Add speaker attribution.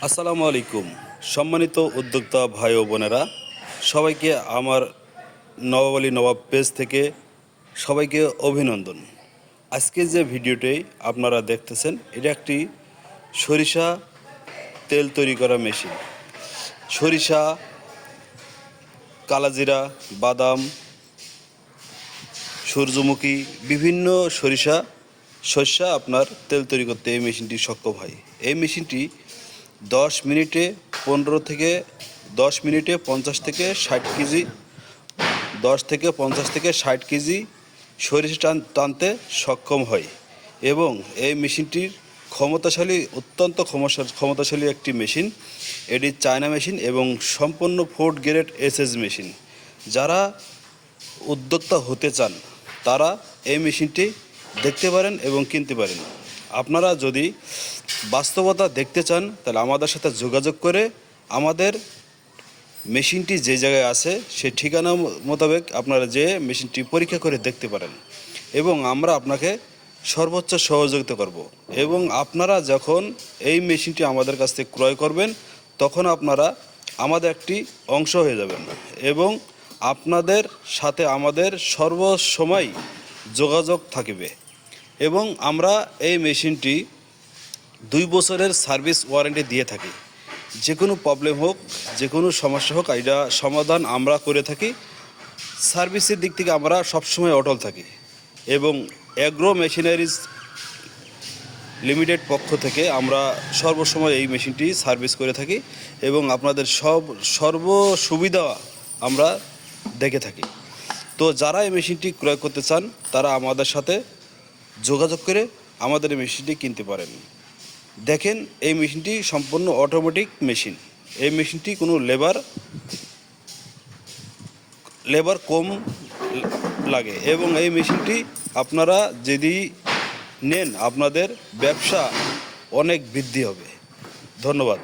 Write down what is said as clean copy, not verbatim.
Speaker 1: আসসালামু আলাইকুম। সম্মানিত উদ্যোক্তা ভাই ও বোনেরা, সবাইকে আমার নবাব আলী নবাব পেজ থেকে সবাইকে অভিনন্দন। আজকে যে ভিডিওটি আপনারা দেখতেছেন, এটা একটি সরিষা তেল তৈরি করা মেশিন। সরিষা, কালাজিরা, বাদাম, সূর্যমুখী বিভিন্ন শস্য আপনার তেল তৈরি করতে এই মেশিনটি সক্ষম হয়। এই মেশিনটি 10 মিনিটে 15 থেকে 10 মিনিটে 50 থেকে 60 কেজি 10 থেকে 50 থেকে 60 কেজি সরিষা টানতে সক্ষম হয় এবং এই মেশিনটির অত্যন্ত ক্ষমতাশালী একটি মেশিন। এটি চায়না মেশিন এবং সম্পূর্ণ 4 গ্রেড এসএস মেশিন। যারা উদ্যোক্তা হতে চান তারা এই মেশিনটি দেখতে পারেন এবং কিনতে পারেন। আপনারা যদি বাস্তবতা দেখতে চান তাহলে আমাদের সাথে যোগাযোগ করে আমাদের মেশিনটি যে জায়গায় আছে সেই ঠিকানা মোতাবেক আপনারা যে মেশিনটি পরীক্ষা করে দেখতে পারেন এবং আমরা আপনাকে সর্বোচ্চ সহযোগিতা করব। এবং আপনারা যখন এই মেশিনটি আমাদের কাছ থেকে ক্রয় করবেন তখন আপনারা আমাদের একটি অংশ হয়ে যাবেন এবং আপনাদের সাথে আমাদের সর্বসময় যোগাযোগ থাকবে। এবং আমরা এই মেশিনটি 2 বছরের সার্ভিস ওয়ারেন্টি দিয়ে থাকি। যে কোনো প্রবলেম হোক, যে কোনো সমস্যা হোক, এটা সমাধান আমরা করে থাকি। সার্ভিসের দিক থেকে আমরা সবসময় অটল থাকি এবং অ্যাগ্রো মেশিনারিজ লিমিটেড পক্ষ থেকে আমরা সর্বসময় এই মেশিনটি সার্ভিস করে থাকি এবং আপনাদের সর্ব সুবিধা আমরা দেখে থাকি। তো যারা এই মেশিনটি ক্রয় করতে চান তারা আমাদের সাথে যোগাযোগ করে আমাদের এই মেশিনটি কিনতে পারেন। দেখেন, এই মেশিনটি সম্পূর্ণ অটোমেটিক মেশিন। এই মেশিনটি কোনো লেবার কম লাগে এবং এই মেশিনটি আপনারা যদি নেন আপনাদের ব্যবসা অনেক বৃদ্ধি হবে। ধন্যবাদ।